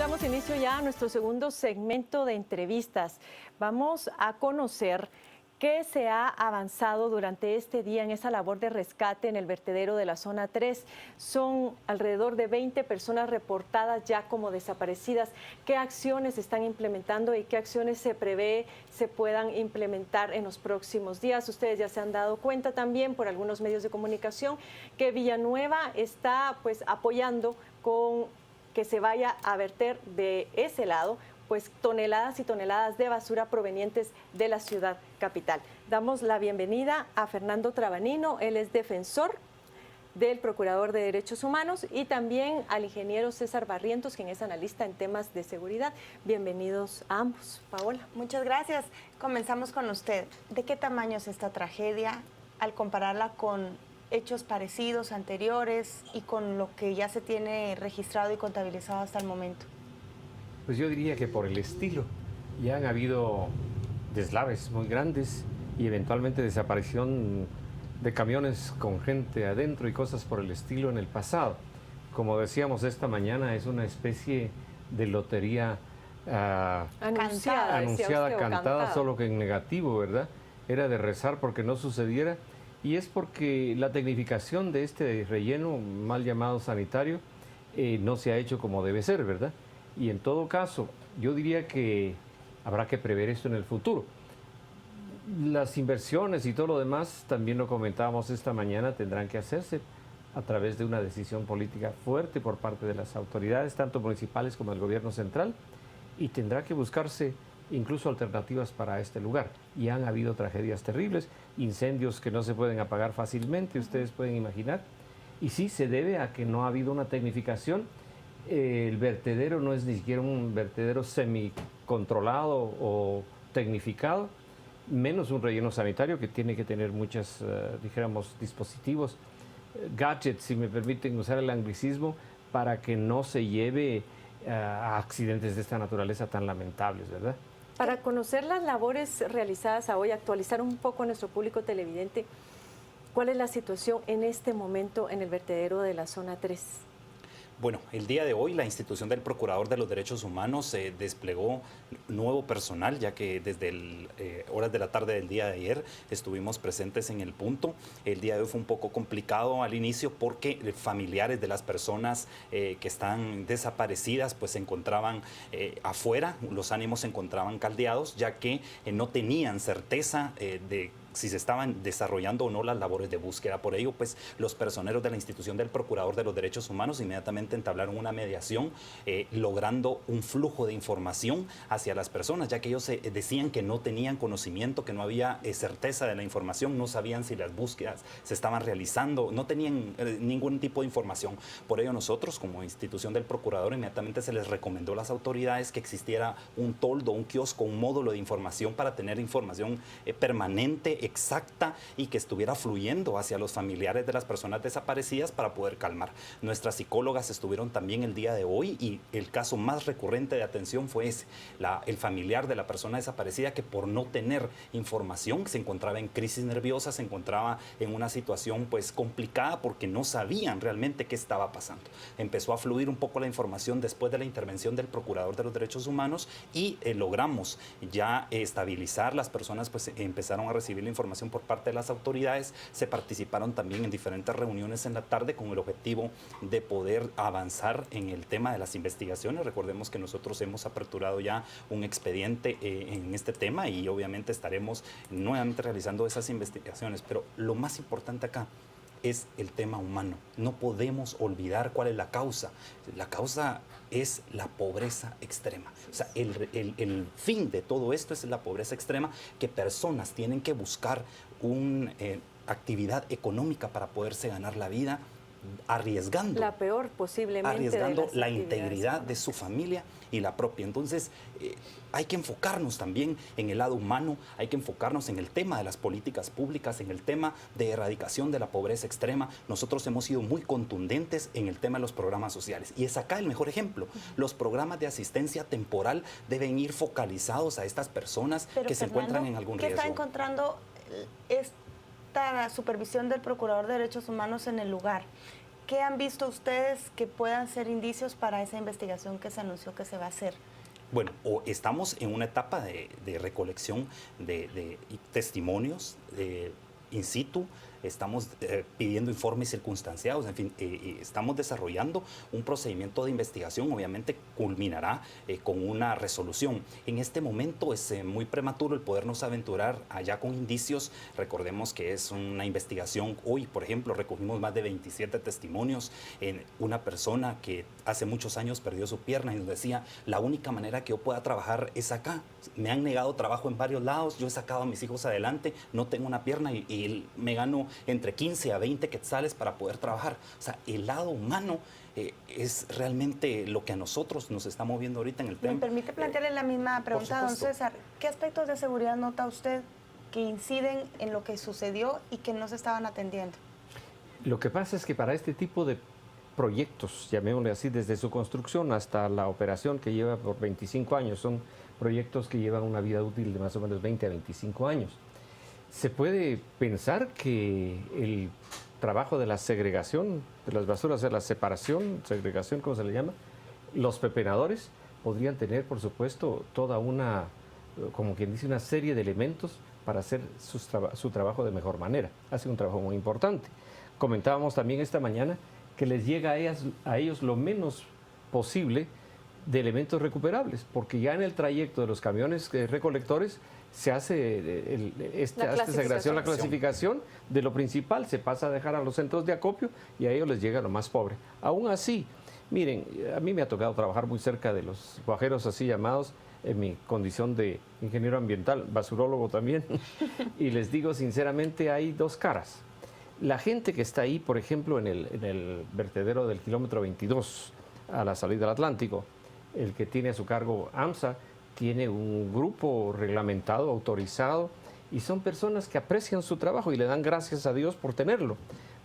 damos inicio ya a nuestro segundo segmento de entrevistas. Vamos a conocer qué se ha avanzado durante este día en esa labor de rescate en el vertedero de la zona 3. Son alrededor de 20 personas reportadas ya como desaparecidas. ¿Qué acciones se están implementando y qué acciones se prevé se puedan implementar en los próximos días? Ustedes ya se han dado cuenta también por algunos medios de comunicación que Villanueva está apoyando con que se vaya a verter de ese lado pues toneladas y toneladas de basura provenientes de la ciudad capital. Damos la bienvenida a Fernando Trabanino, él es defensor del Procurador de Derechos Humanos, y también al ingeniero César Barrientos, quien es analista en temas de seguridad. Bienvenidos a ambos. Paola. Muchas gracias. Comenzamos con usted. ¿De qué tamaño es esta tragedia al compararla con hechos parecidos anteriores y con lo que ya se tiene registrado y contabilizado hasta el momento? Pues yo diría que por el estilo. Ya han habido deslaves muy grandes y eventualmente desaparición de camiones con gente adentro y cosas por el estilo en el pasado. Como decíamos esta mañana, es una especie de lotería anunciada, cantada, solo que en negativo, ¿verdad? Era de rezar porque no sucediera, y es porque la tecnificación de este relleno, mal llamado sanitario, no se ha hecho como debe ser, ¿verdad? Y en todo caso, yo diría que habrá que prever esto en el futuro. Las inversiones y todo lo demás, también lo comentábamos esta mañana, tendrán que hacerse a través de una decisión política fuerte por parte de las autoridades, tanto municipales como del gobierno central, y tendrá que buscarse incluso alternativas para este lugar. Y han habido tragedias terribles, incendios que no se pueden apagar fácilmente, ustedes pueden imaginar, y sí se debe a que no ha habido una tecnificación. El vertedero no es ni siquiera un vertedero semicontrolado o tecnificado, menos un relleno sanitario que tiene que tener muchos, dijéramos, dispositivos, gadgets, si me permiten usar el anglicismo, para que no se lleve a accidentes de esta naturaleza tan lamentables, ¿verdad? Para conocer las labores realizadas a hoy, actualizar un poco a nuestro público televidente, ¿cuál es la situación en este momento en el vertedero de la zona 3? Bueno, el día de hoy la institución del Procurador de los Derechos Humanos desplegó nuevo personal, ya que desde horas de la tarde del día de ayer estuvimos presentes en el punto. El día de hoy fue un poco complicado al inicio porque familiares de las personas que están desaparecidas pues se encontraban afuera, los ánimos se encontraban caldeados, ya que no tenían certeza de si se estaban desarrollando o no las labores de búsqueda. Por ello, pues los personeros de la institución del Procurador de los Derechos Humanos inmediatamente entablaron una mediación, logrando un flujo de información hacia las personas, ya que ellos decían que no tenían conocimiento, que no había certeza de la información, no sabían si las búsquedas se estaban realizando, no tenían ningún tipo de información. Por ello nosotros, como institución del Procurador, inmediatamente se les recomendó a las autoridades que existiera un toldo, un kiosco, un módulo de información para tener información permanente, exacta, y que estuviera fluyendo hacia los familiares de las personas desaparecidas para poder calmar. Nuestras psicólogas estuvieron también el día de hoy y el caso más recurrente de atención fue ese, el familiar de la persona desaparecida que por no tener información se encontraba en crisis nerviosa, se encontraba en una situación pues complicada porque no sabían realmente qué estaba pasando. Empezó a fluir un poco la información después de la intervención del Procurador de los Derechos Humanos y logramos ya estabilizar. Las personas pues empezaron a recibir la información por parte de las autoridades, se participaron también en diferentes reuniones en la tarde con el objetivo de poder avanzar en el tema de las investigaciones. Recordemos que nosotros hemos aperturado ya un expediente en este tema y obviamente estaremos nuevamente realizando esas investigaciones, pero lo más importante acá es el tema humano. No podemos olvidar cuál es la causa. La causa es la pobreza extrema. O sea, el fin de todo esto es la pobreza extrema, que personas tienen que buscar una actividad económica para poderse ganar la vida, arriesgando la peor posiblemente, arriesgando la integridad de su familia y la propia. Entonces hay que enfocarnos también en el lado humano, hay que enfocarnos en el tema de las políticas públicas, en el tema de erradicación de la pobreza extrema. Nosotros hemos sido muy contundentes en el tema de los programas sociales y es acá el mejor ejemplo. Los programas de asistencia temporal deben ir focalizados a estas personas que se encuentran en algún riesgo. ¿Qué está encontrando esta supervisión del Procurador de Derechos Humanos en el lugar? ¿Qué han visto ustedes que puedan ser indicios para esa investigación que se anunció que se va a hacer? Bueno, estamos en una etapa de recolección de testimonios in situ. Estamos pidiendo informes circunstanciados, en fin, estamos desarrollando un procedimiento de investigación, obviamente culminará con una resolución. En este momento es muy prematuro el podernos aventurar allá con indicios. Recordemos que es una investigación. Hoy, por ejemplo, recogimos más de 27 testimonios en una persona que hace muchos años perdió su pierna y nos decía, la única manera que yo pueda trabajar es acá. Me han negado trabajo en varios lados, yo he sacado a mis hijos adelante, no tengo una pierna y me gano entre 15 a 20 quetzales para poder trabajar. O sea, el lado humano es realmente lo que a nosotros nos está moviendo ahorita en el tema. ¿Me permite plantearle la misma pregunta, don César? ¿Qué aspectos de seguridad nota usted que inciden en lo que sucedió y que no se estaban atendiendo? Lo que pasa es que para este tipo de proyectos, llamémosle así, desde su construcción hasta la operación que lleva por 25 años, son proyectos que llevan una vida útil de más o menos 20 a 25 años. Se puede pensar que el trabajo de la segregación de las basuras, de la separación, segregación, ¿cómo se le llama? Los pepenadores podrían tener, por supuesto, toda una, como quien dice, una serie de elementos para hacer su trabajo de mejor manera. Hace un trabajo muy importante. Comentábamos también esta mañana que les llega a ellos lo menos posible de elementos recuperables, porque ya en el trayecto de los camiones recolectores se hace esta segregación, la clasificación de lo principal, se pasa a dejar a los centros de acopio y a ellos les llega lo más pobre. Aún así, miren, a mí me ha tocado trabajar muy cerca de los guajeros así llamados, en mi condición de ingeniero ambiental, basurólogo también, y les digo sinceramente, hay dos caras. La gente que está ahí, por ejemplo, en el vertedero del kilómetro 22, a la salida del Atlántico, el que tiene a su cargo AMSA, tiene un grupo reglamentado, autorizado, y son personas que aprecian su trabajo y le dan gracias a Dios por tenerlo,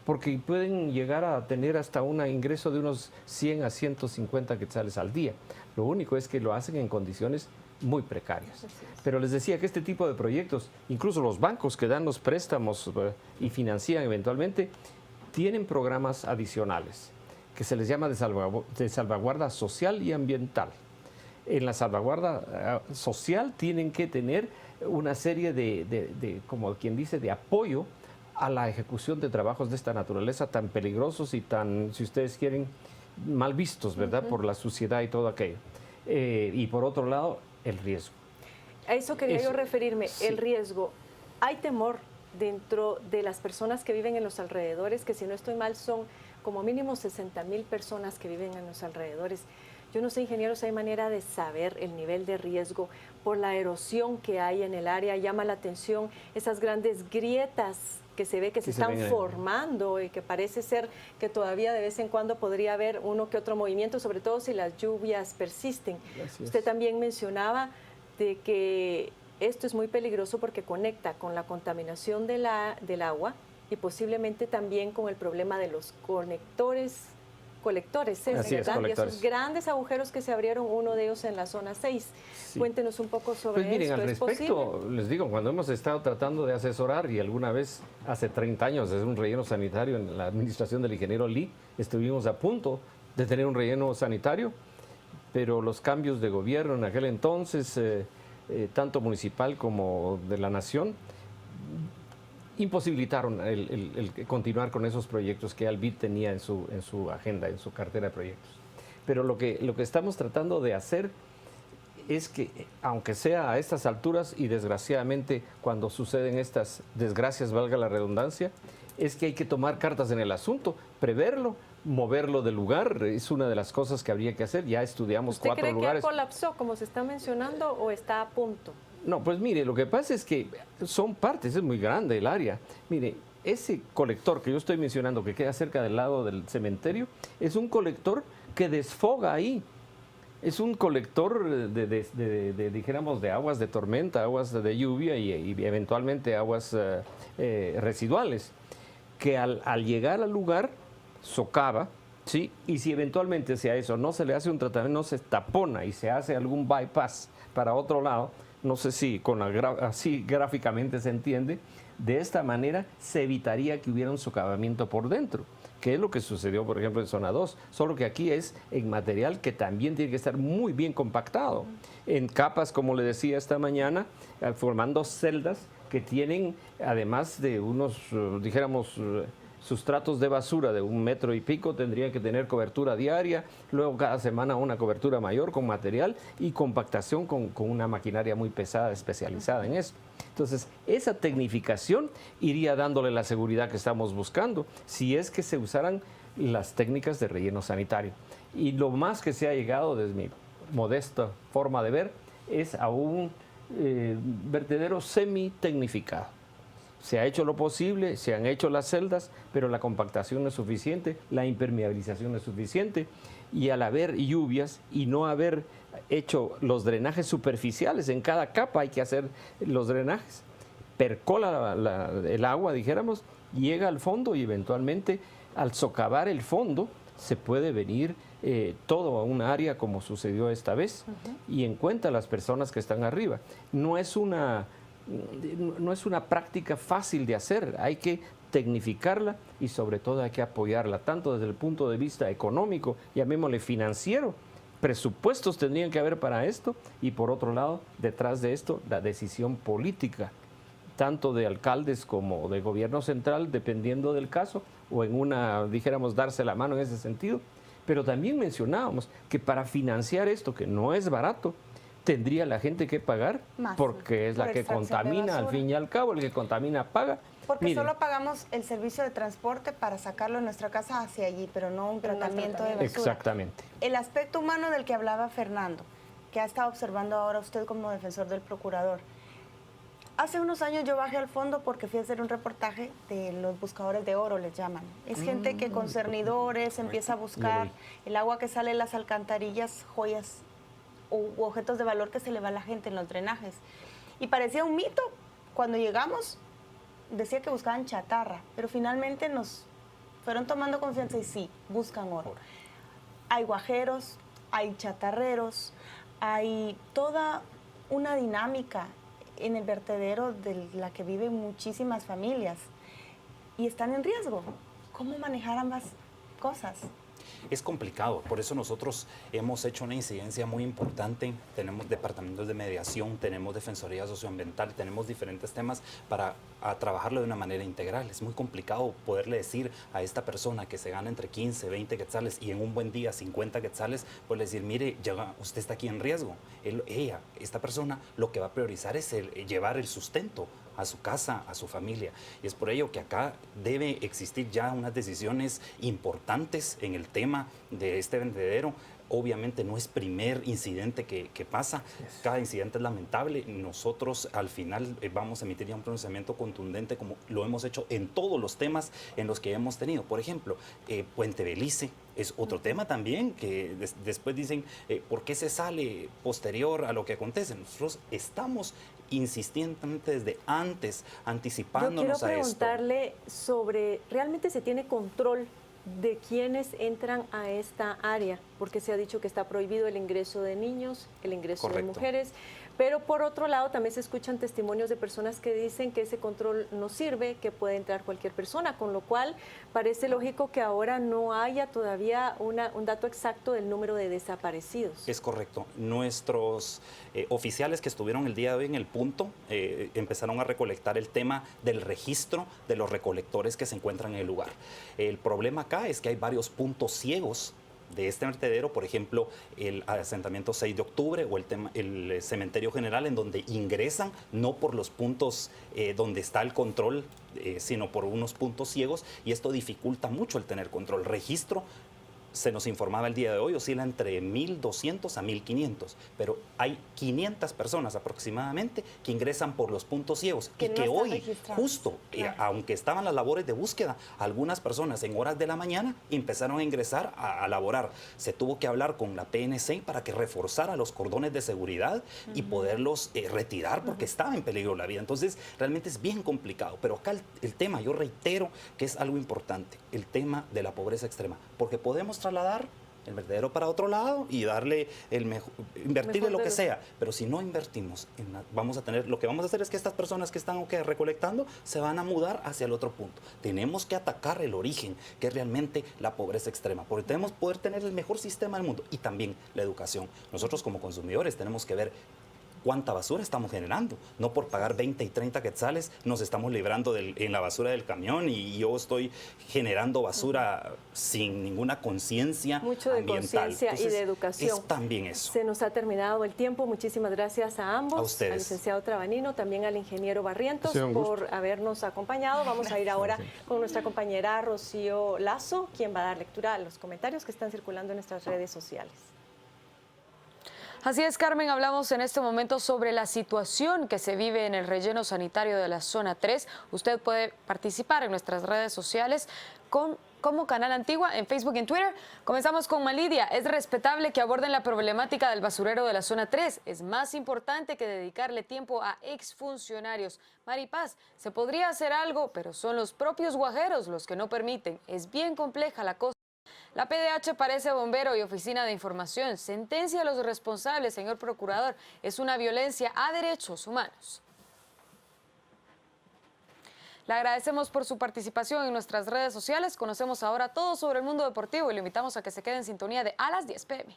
porque pueden llegar a tener hasta un ingreso de unos 100 a 150 quetzales al día. Lo único es que lo hacen en condiciones muy precarias. Pero les decía que este tipo de proyectos, incluso los bancos que dan los préstamos y financian eventualmente, tienen programas adicionales que se les llama de salvaguarda social y ambiental. En la salvaguarda social tienen que tener una serie de, como quien dice, de apoyo a la ejecución de trabajos de esta naturaleza tan peligrosos y tan, si ustedes quieren, mal vistos, ¿verdad? Por la suciedad y todo aquello. Y por otro lado, el riesgo. A eso quería yo referirme, sí. El riesgo. Hay temor dentro de las personas que viven en los alrededores, que si no estoy mal son como mínimo 60,000 personas que viven en los alrededores. Yo no sé, ingenieros, hay manera de saber el nivel de riesgo por la erosión que hay en el área. Llama la atención esas grandes grietas que se ve que se están formando y que parece ser que todavía de vez en cuando podría haber uno que otro movimiento, sobre todo si las lluvias persisten. Usted también mencionaba de que esto es muy peligroso porque conecta con la contaminación del agua y posiblemente también con el problema de los colectores, ¿verdad? Y esos grandes agujeros que se abrieron, uno de ellos en la zona 6. Sí. Cuéntenos un poco sobre pues miren, esto. Al respecto, les digo, cuando hemos estado tratando de asesorar, y alguna vez hace 30 años, desde un relleno sanitario en la administración del ingeniero Lee, estuvimos a punto de tener un relleno sanitario, pero los cambios de gobierno en aquel entonces, tanto municipal como de la nación, imposibilitaron el continuar con esos proyectos que Albit tenía en su agenda, en su cartera de proyectos. Pero lo que estamos tratando de hacer es que, aunque sea a estas alturas y desgraciadamente cuando suceden estas desgracias, valga la redundancia, es que hay que tomar cartas en el asunto, preverlo, moverlo del lugar, es una de las cosas que habría que hacer. Ya estudiamos 4 lugares. ¿Usted cree que colapsó, como se está mencionando, o está a punto? No, pues mire, lo que pasa es que son partes, es muy grande el área. Mire, ese colector que yo estoy mencionando, que queda cerca del lado del cementerio, es un colector que desfoga ahí. Es un colector dijéramos, de aguas de tormenta, aguas de lluvia y eventualmente aguas residuales, que al llegar al lugar socava, ¿sí? Y si eventualmente si a eso no se le hace un tratamiento, no se tapona y se hace algún bypass para otro lado, no sé si así gráficamente se entiende, De esta manera se evitaría que hubiera un socavamiento por dentro, que es lo que sucedió, por ejemplo, en zona 2, solo que aquí es en material que también tiene que estar muy bien compactado, en capas, como le decía esta mañana, formando celdas que tienen, además de unos, dijéramos, sustratos de basura de 1,5 metros, tendrían que tener cobertura diaria, luego cada semana una cobertura mayor con material y compactación con una maquinaria muy pesada, especializada en eso. Entonces, esa tecnificación iría dándole la seguridad que estamos buscando, si es que se usaran las técnicas de relleno sanitario. Y lo más que se ha llegado, desde mi modesta forma de ver, es a un vertedero semi-tecnificado. Se ha hecho lo posible, se han hecho las celdas, pero la compactación no es suficiente, la impermeabilización no es suficiente, y al haber lluvias y no haber hecho los drenajes superficiales, en cada capa hay que hacer los drenajes, percola el agua, dijéramos, llega al fondo y eventualmente al socavar el fondo se puede venir todo a un área como sucedió esta vez y en cuenta las personas que están arriba. No es una práctica fácil de hacer, hay que tecnificarla y sobre todo hay que apoyarla, tanto desde el punto de vista económico, llamémosle financiero, presupuestos tendrían que haber para esto y por otro lado, detrás de esto, la decisión política, tanto de alcaldes como de gobierno central, dependiendo del caso, o en una, dijéramos, darse la mano en ese sentido. Pero también mencionábamos que para financiar esto, que no es barato, tendría la gente que pagar, más, porque es la que contamina, al fin y al cabo, el que contamina paga. Porque Miren, solo pagamos el servicio de transporte para sacarlo de nuestra casa hacia allí, pero no un tratamiento de basura. exactamente. El aspecto humano del que hablaba Fernando, que ha estado observando ahora usted como defensor del procurador. Hace unos años yo bajé al fondo porque fui a hacer un reportaje de los buscadores de oro, les llaman. Es gente que con cernidores empieza a buscar el agua que sale de las alcantarillas, joyas u objetos de valor que se le va a la gente en los drenajes. Y parecía un mito. Cuando llegamos, decía que buscaban chatarra, pero finalmente nos fueron tomando confianza y sí, buscan oro. Hay guajeros, hay chatarreros, hay toda una dinámica en el vertedero de la que viven muchísimas familias y están en riesgo. ¿Cómo manejar ambas cosas? Es complicado, por eso nosotros hemos hecho una incidencia muy importante, tenemos departamentos de mediación, tenemos defensoría socioambiental, tenemos diferentes temas para trabajarlo de una manera integral. Es muy complicado poderle decir a esta persona que se gana entre 15, 20 quetzales y en un buen día 50 quetzales, pues decir, mire, usted está aquí en riesgo. Esta persona lo que va a priorizar es llevar el sustento a su casa, a su familia. Y es por ello que acá debe existir ya unas decisiones importantes en el tema de este vertedero. Obviamente no es primer incidente que pasa, cada incidente es lamentable. Nosotros al final vamos a emitir ya un pronunciamiento contundente como lo hemos hecho en todos los temas en los que hemos tenido. Por ejemplo, Puente Belice es otro tema también que después dicen, ¿por qué se sale posterior a lo que acontece? Nosotros estamos insistentemente desde antes anticipándonos a esto. Yo quiero preguntarle sobre, ¿realmente se tiene control de quienes entran a esta área? Porque se ha dicho que está prohibido el ingreso de niños, el ingreso de mujeres, pero por otro lado también se escuchan testimonios de personas que dicen que ese control no sirve, que puede entrar cualquier persona, con lo cual parece lógico que ahora no haya todavía un dato exacto del número de desaparecidos. Es correcto. Nuestros oficiales que estuvieron el día de hoy en el punto empezaron a recolectar el tema del registro de los recolectores que se encuentran en el lugar. El problema acá es que hay varios puntos ciegos de este vertedero, por ejemplo, el asentamiento 6 de octubre o el cementerio general, en donde ingresan no por los puntos donde está el control, sino por unos puntos ciegos, y esto dificulta mucho el tener control. Registro, se nos informaba el día de hoy, oscila entre 1.200 a 1.500, pero hay 500 personas aproximadamente que ingresan por los puntos ciegos y que hoy, justo, aunque estaban las labores de búsqueda, algunas personas en horas de la mañana empezaron a ingresar a laborar. Se tuvo que hablar con la PNC para que reforzara los cordones de seguridad y poderlos retirar porque estaba en peligro la vida. Entonces, realmente es bien complicado, pero acá el tema, yo reitero que es algo importante, el tema de la pobreza extrema, porque podemos trasladar el vertedero para otro lado y darle invertirle lo que sea. Pero si no invertimos, lo que vamos a hacer es que estas personas que están recolectando se van a mudar hacia el otro punto. Tenemos que atacar el origen, que es realmente la pobreza extrema, porque tenemos que poder tener el mejor sistema del mundo y también la educación. Nosotros como consumidores tenemos que ver cuánta basura estamos generando. No por pagar 20 y 30 quetzales nos estamos librando en la basura del camión y yo estoy generando basura sin ninguna conciencia ambiental. Mucho de conciencia y de educación. Es también eso. Se nos ha terminado el tiempo. Muchísimas gracias a ambos. A ustedes. Al licenciado Trabanino, también al ingeniero Barrientos por habernos acompañado. Vamos a ir ahora con nuestra compañera Rocío Lazo, quien va a dar lectura a los comentarios que están circulando en nuestras redes sociales. Así es, Carmen, hablamos en este momento sobre la situación que se vive en el relleno sanitario de la zona 3. Usted puede participar en nuestras redes sociales como Canal Antigua en Facebook y en Twitter. Comenzamos con Malidia. Es respetable que aborden la problemática del basurero de la zona 3. Es más importante que dedicarle tiempo a exfuncionarios. Maripaz, se podría hacer algo, pero son los propios guajeros los que no permiten. Es bien compleja la cosa. La PDH parece bombero y oficina de información. Sentencia a los responsables, señor procurador. Es una violencia a derechos humanos. Le agradecemos por su participación en nuestras redes sociales. Conocemos ahora todo sobre el mundo deportivo y le invitamos a que se quede en sintonía de A las 10 p.m.